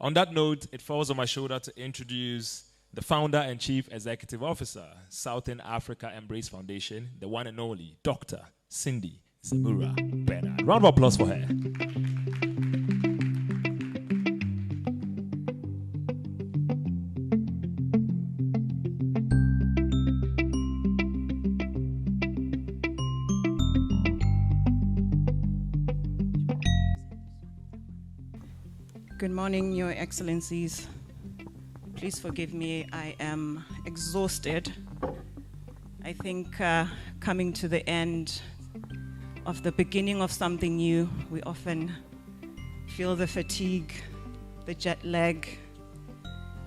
On that note, it falls on my shoulder to introduce the founder and chief executive officer, Southern Africa Embrace Foundation, the one and only Dr. Sindy Zemura Bernard. Round of applause for her. Good morning, Your Excellencies. Please forgive me, I am exhausted. I think coming to the end of the beginning of something new, we often feel the fatigue, the jet lag,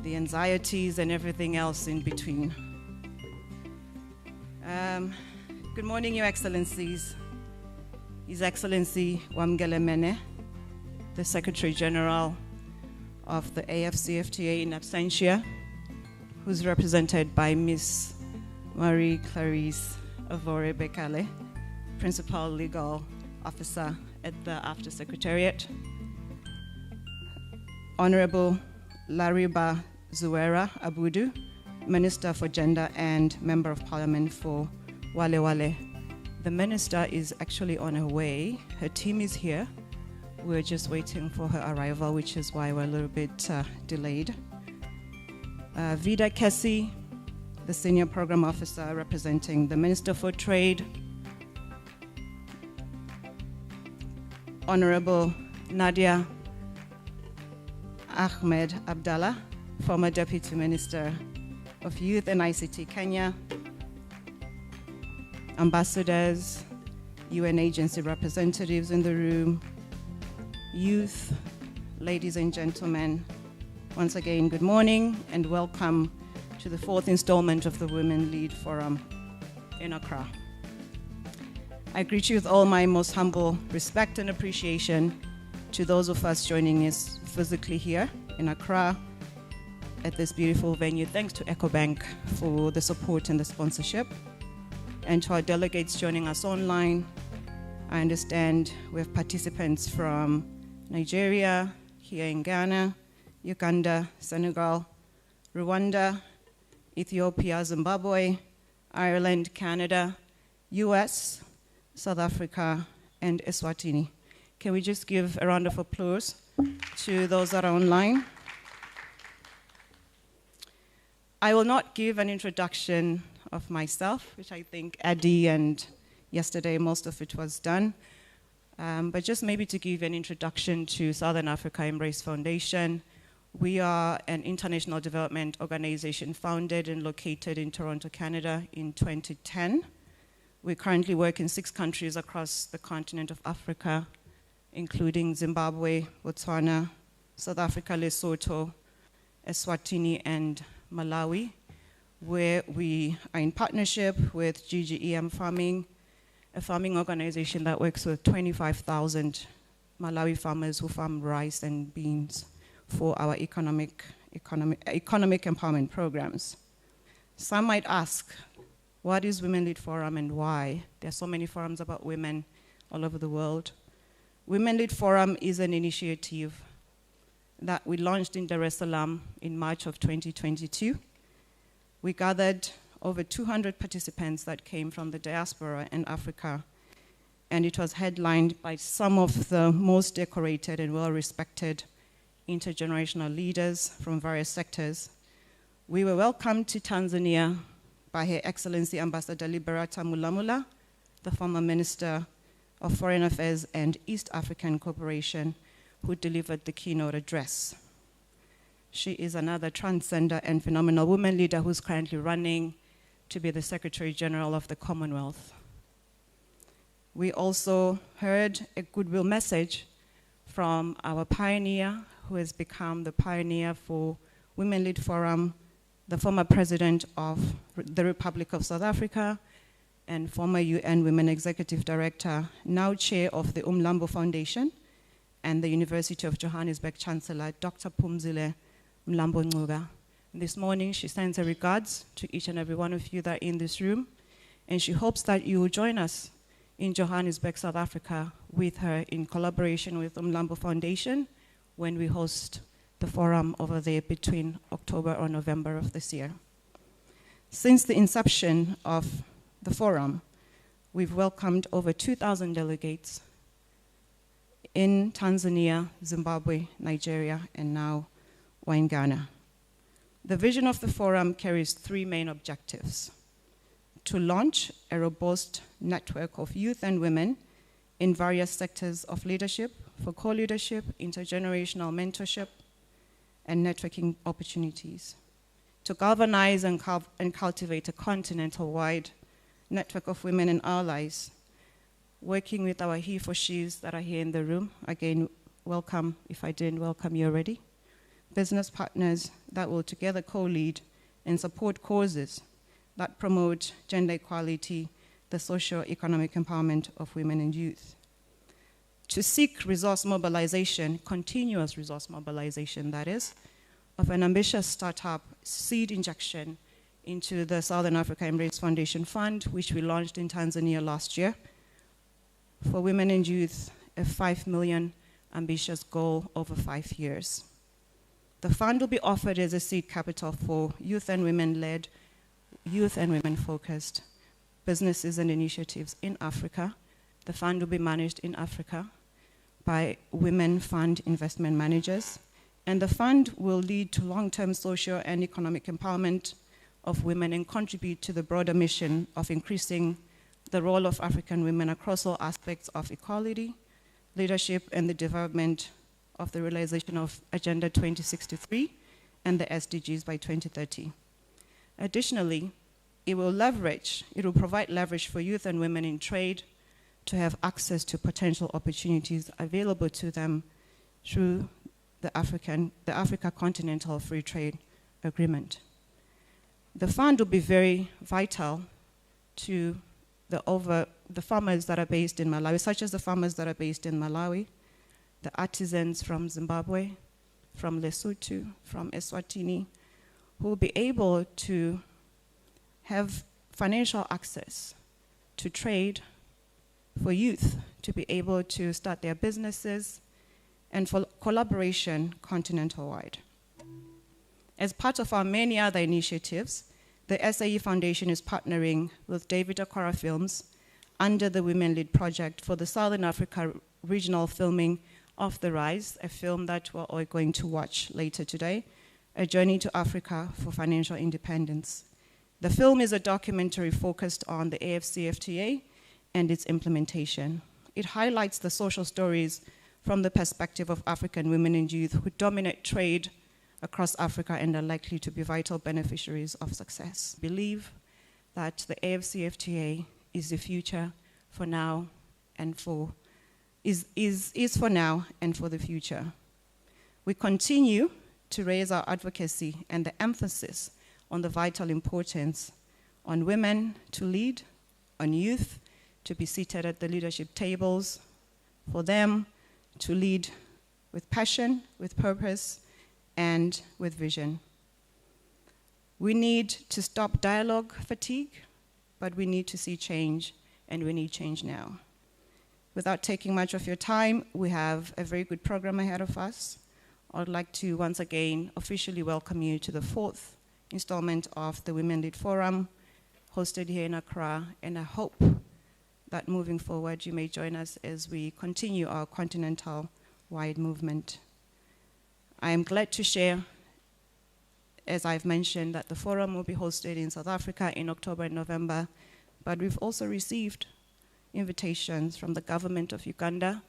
the anxieties, and everything else in between. Good morning, Your Excellencies. His Excellency Wamgele Mene, the Secretary General of the AfCFTA in absentia, who's represented by Ms. Marie Clarice Avore Bekale, Principal Legal Officer at the AfCFTA Secretariat, Honorable Lariba Zuwera Abudu, Minister for Gender and Member of Parliament for Wale Wale. The Minister is actually on her way. Her team is here. We're just waiting for her arrival, which is why we're a little bit delayed. Vida Kessie, the Senior Program Officer representing the Minister for Trade. Honorable Nadia Ahmed Abdallah, former Deputy Minister of Youth and ICT Kenya. Ambassadors, UN agency representatives in the room, youth, ladies and gentlemen, once again, good morning and welcome to the fourth installment of the Women Lead Forum in Accra. I greet you with all my most humble respect and appreciation to those of us joining us physically here in Accra at this beautiful venue. Thanks to Ecobank for the support and the sponsorship, and to our delegates joining us online. I understand we have participants from Nigeria, here in Ghana, Uganda, Senegal, Rwanda, Ethiopia, Zimbabwe, Ireland, Canada, US, South Africa, and Eswatini. Can we just give a round of applause to those that are online? I will not give an introduction of myself, which I think Adi and yesterday most of it was done. But just maybe to give an introduction to Southern Africa Embrace Foundation. We are an international development organization founded and located in Toronto, Canada in 2010. We currently work in 6 countries across the continent of Africa, including Zimbabwe, Botswana, South Africa, Lesotho, Eswatini, and Malawi, where we are in partnership with GGEM Farming, a farming organization that works with 25,000 Malawi farmers who farm rice and beans for our economic empowerment programs. Some might ask, what is Women Lead Forum and why? There are so many forums about women all over the world. Women Lead Forum is an initiative that we launched in Dar es Salaam in March of 2022. We gathered over 200 participants that came from the diaspora in Africa, and it was headlined by some of the most decorated and well-respected intergenerational leaders from various sectors. We were welcomed to Tanzania by Her Excellency Ambassador Liberata Mulamula, the former Minister of Foreign Affairs and East African Cooperation, who delivered the keynote address. She is another transcender and phenomenal woman leader who's currently running to be the Secretary General of the Commonwealth. We also heard a goodwill message from our pioneer, who has become the pioneer for Women Lead Forum, the former President of the Republic of South Africa, and former UN Women Executive Director, now Chair of the Umlambo Foundation, and the University of Johannesburg Chancellor, Dr. Phumzile Mlambo Ngcuka. This morning, she sends her regards to each and every one of you that are in this room, and she hopes that you will join us in Johannesburg, South Africa, with her in collaboration with Umlambo Foundation when we host the forum over there between October or November of this year. Since the inception of the forum, we've welcomed over 2,000 delegates in Tanzania, Zimbabwe, Nigeria, and now we're in Ghana. The vision of the forum carries three main objectives: to launch a robust network of youth and women in various sectors of leadership for co-leadership, intergenerational mentorship, and networking opportunities; to galvanize and cultivate a continental-wide network of women and allies, working with our he for she's that are here in the room. Again, welcome if I didn't welcome you already. Business partners that will together co-lead and support causes that promote gender equality, the socio-economic empowerment of women and youth. To seek resource mobilization, continuous resource mobilization, that is, of an ambitious startup seed injection into the Southern Africa Embrace Foundation Fund, which we launched in Tanzania last year, for women and youth, a 5 million ambitious goal over 5 years. The fund will be offered as a seed capital for youth and women-led, youth and women-focused businesses and initiatives in Africa. The fund will be managed in Africa by women fund investment managers, and the fund will lead to long-term social and economic empowerment of women and contribute to the broader mission of increasing the role of African women across all aspects of equality, leadership, and the development of the realization of Agenda 2063 and the SDGs by 2030. Additionally, it will provide leverage for youth and women in trade to have access to potential opportunities available to them through the Africa Continental Free Trade Agreement. The fund will be very vital to the farmers that are based in Malawi, such as the farmers that are based in Malawi, the artisans from Zimbabwe, from Lesotho, from Eswatini, who will be able to have financial access to trade, for youth to be able to start their businesses, and for collaboration continental-wide. As part of our many other initiatives, the SAE Foundation is partnering with David Akora Films under the Women Lead project for the Southern Africa regional filming of The Rise, a film that we're all going to watch later today, A Journey to Africa for Financial Independence. The film is a documentary focused on the AfCFTA and its implementation. It highlights the social stories from the perspective of African women and youth who dominate trade across Africa and are likely to be vital beneficiaries of success. I believe that the AfCFTA is the future for now and is for now and for the future. We continue to raise our advocacy and the emphasis on the vital importance on women to lead, on youth to be seated at the leadership tables, for them to lead with passion, with purpose, and with vision. We need to stop dialogue fatigue, but we need to see change, and we need change now. Without taking much of your time, we have a very good program ahead of us. I'd like to once again officially welcome you to the 4th installment of the Women Lead Forum, hosted here in Accra, and I hope that moving forward you may join us as we continue our continental-wide movement. I am glad to share, as I've mentioned, that the forum will be hosted in South Africa in October and November, but we've also received invitations from the government of Uganda.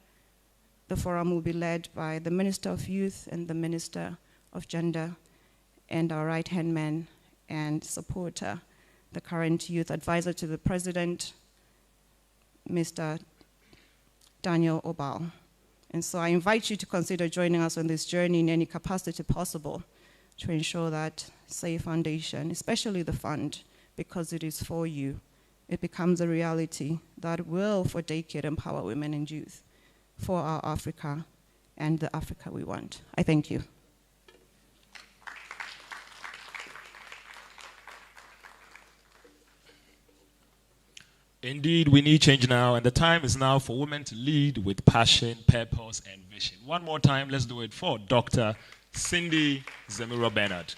The forum will be led by the Minister of Youth and the Minister of Gender, and our right-hand man and supporter, the current youth advisor to the President, Mr. Daniel Obal. And so I invite you to consider joining us on this journey in any capacity possible to ensure that SAE Foundation, especially the fund, because it is for you, it becomes a reality that will, for decades, empower women and youth for our Africa and the Africa we want. I thank you. Indeed, we need change now, and the time is now for women to lead with passion, purpose, and vision. One more time, let's do it for Dr. Sindy Zemura Bernard.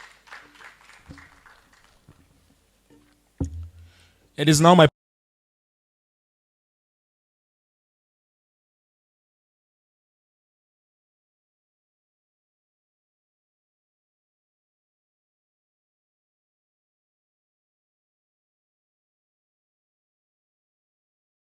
It is now my